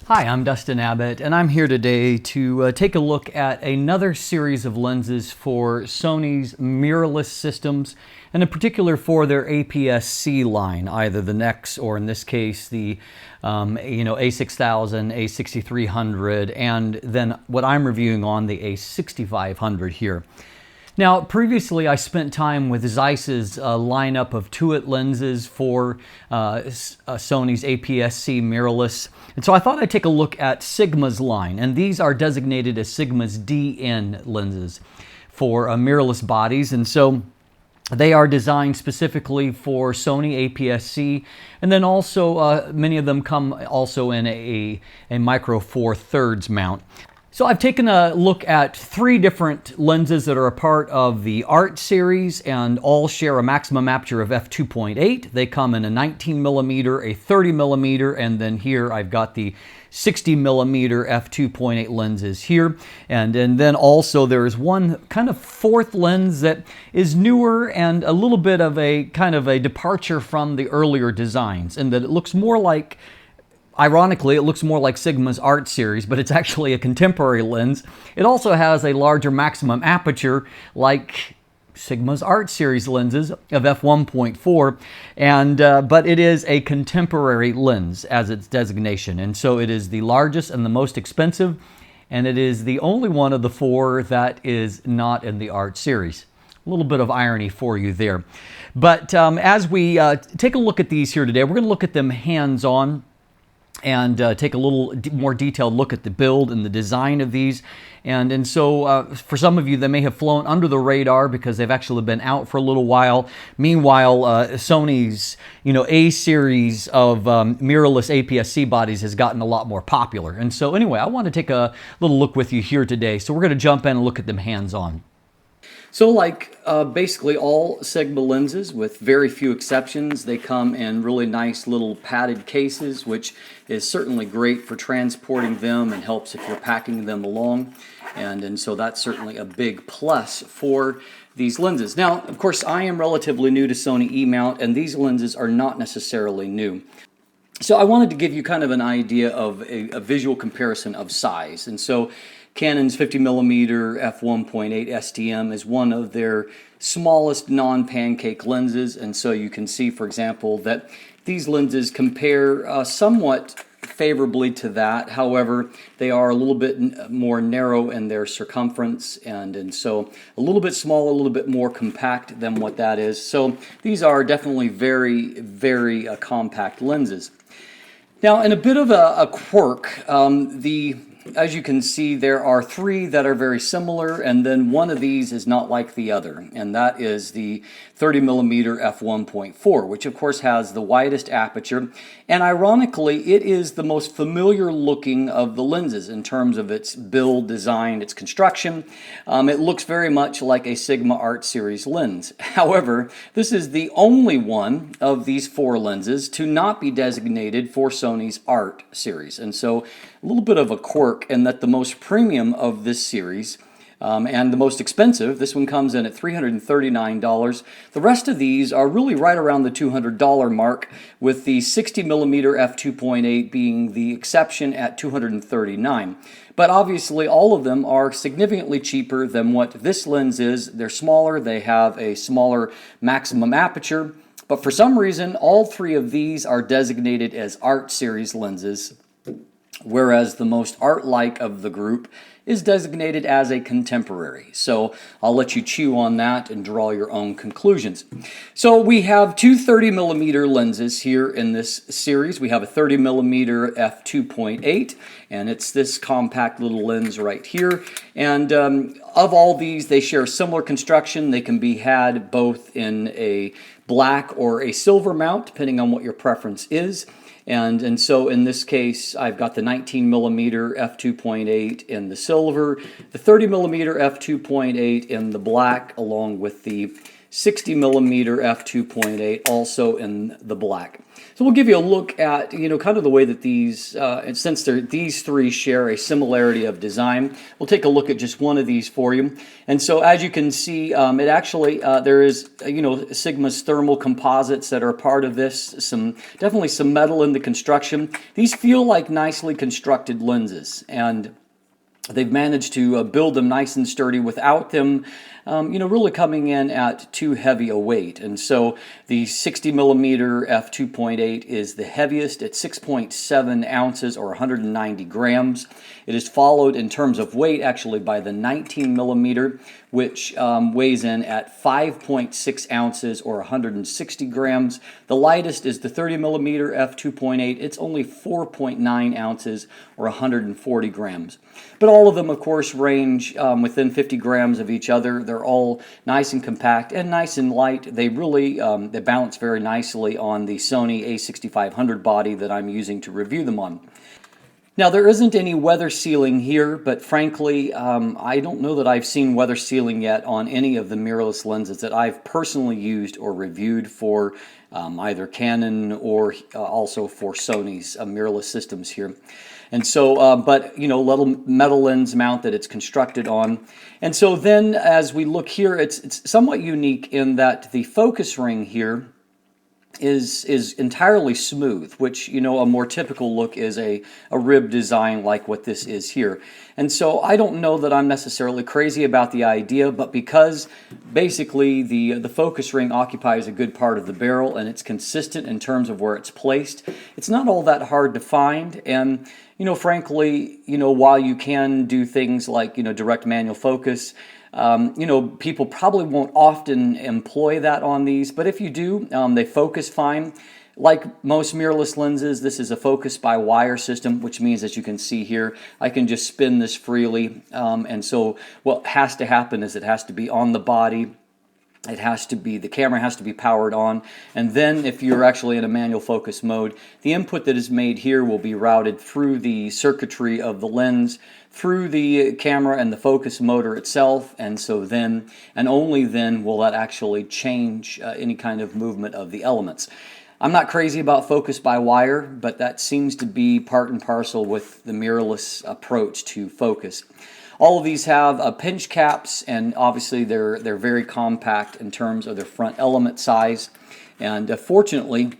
Hi, I'm Dustin Abbott, and I'm here today to take a look at another series of lenses for Sony's mirrorless systems, and in particular for their APS-C line, either the NEX or in this case the A6000, A6300, and then what I'm reviewing on the A6500 here. Now, previously I spent time with Zeiss's lineup of Tuit lenses for Sony's APS-C mirrorless. And so I thought I'd take a look at Sigma's line, and these are designated as Sigma's DN lenses for mirrorless bodies. And so they are designed specifically for Sony APS-C, and then also many of them come also in a micro 4/3 mount. So I've taken a look at three different lenses that are a part of the Art series and all share a maximum aperture of f2.8. They come in a 19mm, a 30mm, and then here I've got the 60mm f2.8 lenses here. And then also there's one kind of fourth lens that is newer and a little bit of a kind of a departure from the earlier designs, in that it looks more like, ironically, it looks more like Sigma's Art series, but it's actually a contemporary lens. It also has a larger maximum aperture like Sigma's Art series lenses of f1.4, but it is a contemporary lens as its designation. And so it is the largest and the most expensive, and it is the only one of the four that is not in the Art series. A little bit of irony for you there. But as we take a look at these here today, we're going to look at them hands-on and take a little more detailed look at the build and the design of these. And so for some of you, they may have flown under the radar because they've actually been out for a little while. Meanwhile, Sony's A series of mirrorless APS-C bodies has gotten a lot more popular. And so anyway, I want to take a little look with you here today. So we're going to jump in and look at them hands-on. So like basically all Sigma lenses, with very few exceptions, they come in really nice little padded cases, which is certainly great for transporting them and helps if you're packing them along. And so that's certainly a big plus for these lenses. Now, of course, I am relatively new to Sony E-mount, and these lenses are not necessarily new. So I wanted to give you kind of an idea of a visual comparison of size. And so Canon's 50mm f1.8 STM is one of their smallest non-pancake lenses, and so you can see, for example, that these lenses compare somewhat favorably to that. However, they are a little bit more narrow in their circumference, and so a little bit smaller, a little bit more compact than what that is. So these are definitely very, very compact lenses. Now, in a bit of a quirk, as you can see, there are three that are very similar, and then one of these is not like the other, and that is the 30mm f1.4, which of course has the widest aperture, and ironically, it is the most familiar looking of the lenses in terms of its build, design, its construction. It looks very much like a Sigma Art series lens. However, this is the only one of these four lenses to not be designated for Sony's Art series, and so a little bit of a quirk in that the most premium of this series and the most expensive, this one comes in at $339. The rest of these are really right around the $200 mark, with the 60mm f2.8 being the exception at $239. But obviously all of them are significantly cheaper than what this lens is. They're smaller, they have a smaller maximum aperture, but for some reason all three of these are designated as Art series lenses, whereas the most art-like of the group is designated as a contemporary. So I'll let you chew on that and draw your own conclusions. So we have two 30mm lenses here in this series. We have a 30mm f2.8, and it's this compact little lens right here. And of all these, they share similar construction. They can be had both in a black or a silver mount, depending on what your preference is. And so in this case, I've got the 19mm f2.8 in the silver, the 30mm f2.8 in the black, along with the 60 millimeter f2.8, also in the black. So we'll give you a look at, kind of the way that these, and since these three share a similarity of design, we'll take a look at just one of these for you. And so as you can see, it actually, there is, Sigma's thermal composites that are part of this, definitely some metal in the construction. These feel like nicely constructed lenses, and they've managed to build them nice and sturdy without them, really coming in at too heavy a weight. And so the 60 millimeter f2.8 is the heaviest at 6.7 ounces or 190 grams. It is followed in terms of weight actually by the 19 millimeter, which weighs in at 5.6 ounces or 160 grams. The lightest is the 30 millimeter f2.8. It's only 4.9 ounces or 140 grams. But all of them, of course, range within 50 grams of each other. They're all nice and compact and nice and light. They really they balance very nicely on the Sony a6500 body that I'm using to review them on. Now, there isn't any weather sealing here, but frankly, I don't know that I've seen weather sealing yet on any of the mirrorless lenses that I've personally used or reviewed for either Canon or also for Sony's mirrorless systems here. And so, but little metal lens mount that it's constructed on. And so then as we look here, it's somewhat unique in that the focus ring here is entirely smooth, which, a more typical look is a rib design like what this is here. And so I don't know that I'm necessarily crazy about the idea, but because basically the focus ring occupies a good part of the barrel and it's consistent in terms of where it's placed, it's not all that hard to find. And frankly, while you can do things like, direct manual focus, people probably won't often employ that on these, but if you do, they focus fine. Like most mirrorless lenses, this is a focus by wire system, which means, as you can see here, I can just spin this freely. And so what has to happen is it has to be on the body. The camera has to be powered on, and then if you're actually in a manual focus mode, the input that is made here will be routed through the circuitry of the lens, through the camera and the focus motor itself, and so then, and only then, will that actually change any kind of movement of the elements. I'm not crazy about focus by wire, but that seems to be part and parcel with the mirrorless approach to focus. All of these have pinch caps, and obviously they're very compact in terms of their front element size. And fortunately,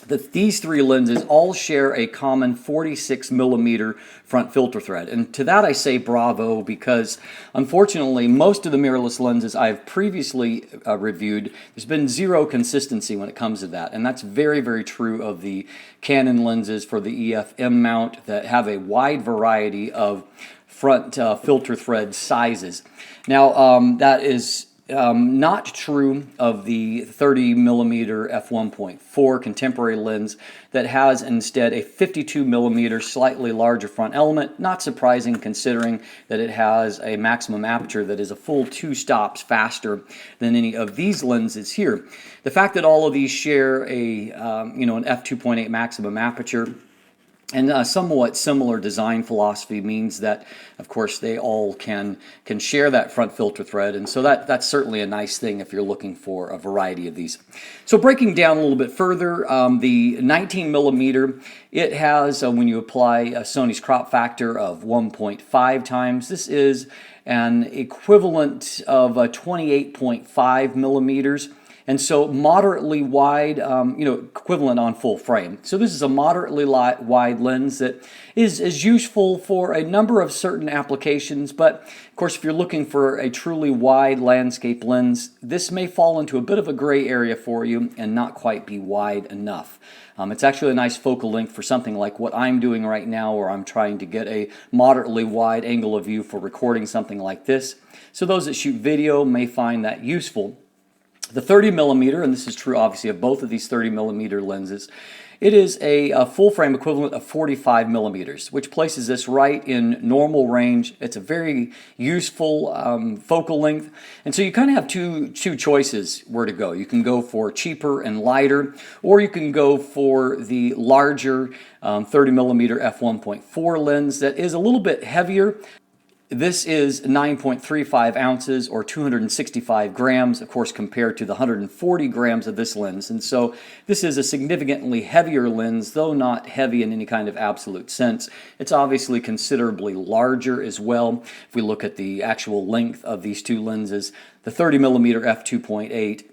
these three lenses all share a common 46 millimeter front filter thread. And to that I say bravo, because unfortunately most of the mirrorless lenses I've previously reviewed, there's been zero consistency when it comes to that. And that's very, very true of the Canon lenses for the EF-M mount that have a wide variety of front filter thread sizes. Now that is not true of the 30 millimeter f1.4 contemporary lens that has instead a 52 millimeter slightly larger front element. Not surprising considering that it has a maximum aperture that is a full 2 stops faster than any of these lenses here. The fact that all of these share a an f2.8 maximum aperture and a somewhat similar design philosophy means that, of course, they all can share that front filter thread, and so that's certainly a nice thing if you're looking for a variety of these. So breaking down a little bit further, the 19 millimeter, it has, when you apply Sony's crop factor of 1.5 times, this is an equivalent of 28.5 millimeters. And so moderately wide, equivalent on full frame. So this is a moderately wide lens that is useful for a number of certain applications, but of course if you're looking for a truly wide landscape lens, this may fall into a bit of a gray area for you and not quite be wide enough. It's actually a nice focal length for something like what I'm doing right now, where I'm trying to get a moderately wide angle of view for recording something like this. So those that shoot video may find that useful. The 30 millimeter, and this is true obviously of both of these 30 millimeter lenses, it is a full frame equivalent of 45 millimeters, which places this right in normal range. It's a very useful focal length, and so you kind of have two choices where to go. You can go for cheaper and lighter, or you can go for the larger 30 millimeter f1.4 lens that is a little bit heavier. This is 9.35 ounces or 265 grams, of course, compared to the 140 grams of this lens. And so this is a significantly heavier lens, though not heavy in any kind of absolute sense. It's obviously considerably larger as well. If we look at the actual length of these two lenses, the 30mm f2.8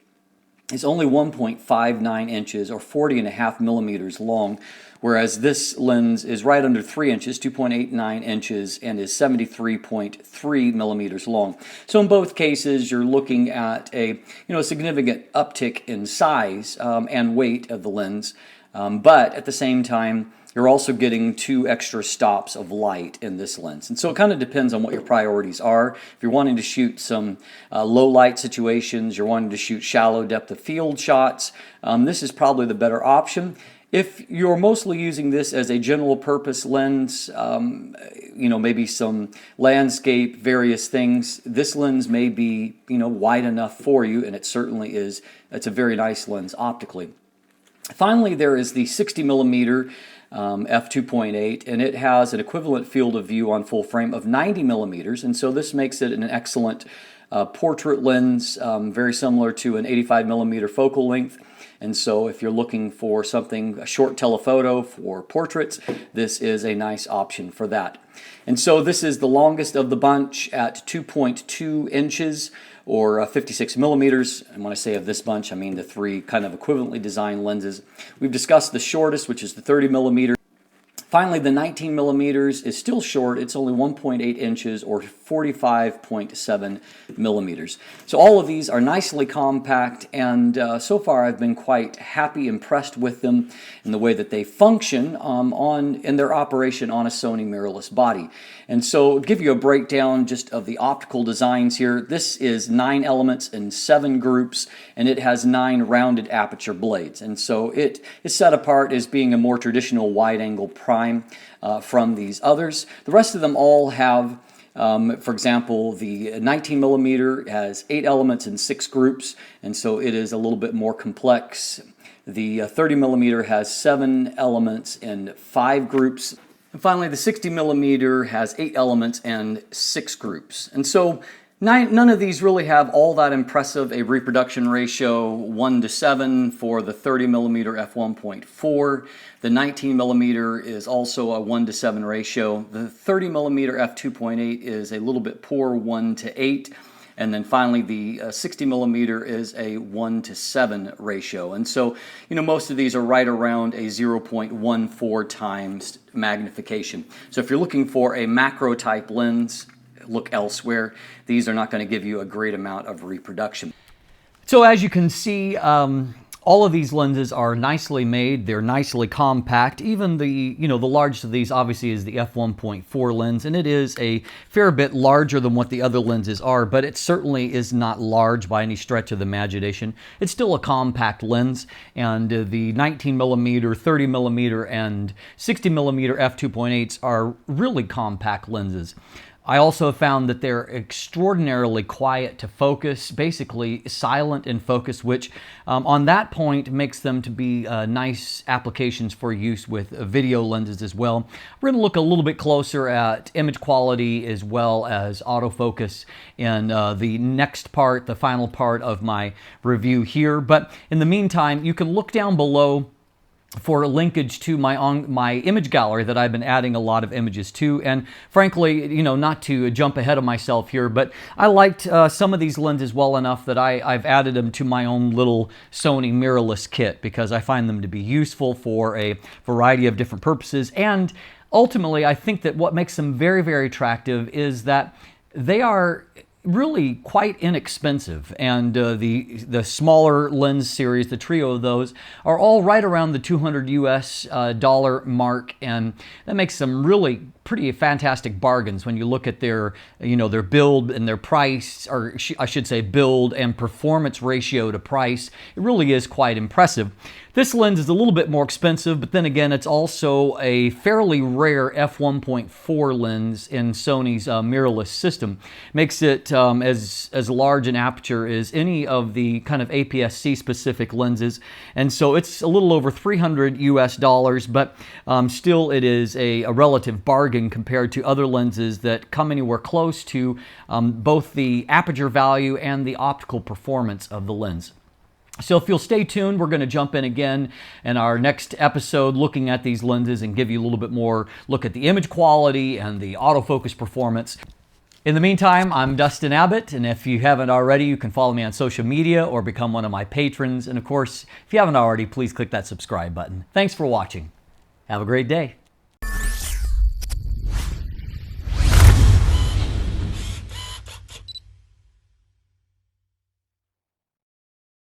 is only 1.59 inches or 40.5 millimeters long, whereas this lens is right under 3 inches, 2.89 inches, and is 73.3 millimeters long. So in both cases, you're looking at a significant uptick in size and weight of the lens, but at the same time, you're also getting 2 extra stops of light in this lens. And so it kind of depends on what your priorities are. If you're wanting to shoot some low light situations, you're wanting to shoot shallow depth of field shots, this is probably the better option. If you're mostly using this as a general purpose lens, maybe some landscape, various things, this lens may be, wide enough for you, and it certainly is. It's a very nice lens optically. Finally, there is the 60mm f2.8, and it has an equivalent field of view on full frame of 90 millimeters, and so this makes it an excellent portrait lens, very similar to an 85mm focal length. And so if you're looking for something, a short telephoto for portraits, this is a nice option for that. And so this is the longest of the bunch at 2.2 inches or 56 millimeters. And when I say of this bunch, I mean the 3 kind of equivalently designed lenses. We've discussed the shortest, which is the 30 millimeter. Finally, the 19 millimeters is still short. It's only 1.8 inches or 45.7 millimeters. So all of these are nicely compact, and so far I've been quite happy, impressed with them in the way that they function in their operation on a Sony mirrorless body. And so, to give you a breakdown just of the optical designs here, this is 9 elements in 7 groups, and it has 9 rounded aperture blades. And so it is set apart as being a more traditional wide-angle prime from these others. The rest of them all have, for example, the 19 millimeter has 8 elements in 6 groups, and so it is a little bit more complex. The 30 millimeter has 7 elements in 5 groups. And finally, the 60 millimeter has 8 elements and 6 groups. And so none of these really have all that impressive a reproduction ratio, 1:7 for the 30 millimeter f1.4. The 19 millimeter is also a 1:7 ratio. The 30 millimeter f2.8 is a little bit poor, 1:8. And then finally, the 60 millimeter is a 1:7 ratio. And so, most of these are right around a 0.14 times magnification. So if you're looking for a macro type lens, look elsewhere. These are not going to give you a great amount of reproduction. So as you can see, all of these lenses are nicely made. They're nicely compact. Even the largest of these obviously is the f1.4 lens, and it is a fair bit larger than what the other lenses are, but it certainly is not large by any stretch of the imagination. It's still a compact lens, and the 19 millimeter, 30 millimeter, and 60 millimeter f2.8s are really compact lenses. I also found that they're extraordinarily quiet to focus, basically silent in focus, which on that point makes them to be nice applications for use with video lenses as well. We're going to look a little bit closer at image quality as well as autofocus in the next part, the final part of my review here. But in the meantime, you can look down below for a linkage to my image gallery that I've been adding a lot of images to. And frankly, not to jump ahead of myself here, but I liked some of these lenses well enough that I've added them to my own little Sony mirrorless kit because I find them to be useful for a variety of different purposes. And ultimately, I think that what makes them very, very attractive is that they are really quite inexpensive, and the smaller lens series, the trio of those, are all right around the $200 US mark, and that makes them really pretty fantastic bargains when you look at their their build and their price, or I should say build and performance ratio to price. It really is quite impressive. This lens is a little bit more expensive, but then again, it's also a fairly rare f1.4 lens in Sony's mirrorless system. Makes it as large an aperture as any of the kind of APS-C specific lenses, and so it's a little over $300 US, but still it is a relative bargain bargain compared to other lenses that come anywhere close to both the aperture value and the optical performance of the lens. So if you'll stay tuned, we're going to jump in again in our next episode looking at these lenses and give you a little bit more look at the image quality and the autofocus performance. In the meantime, I'm Dustin Abbott, and if you haven't already, you can follow me on social media or become one of my patrons. And of course, if you haven't already, please click that subscribe button. Thanks for watching. Have a great day.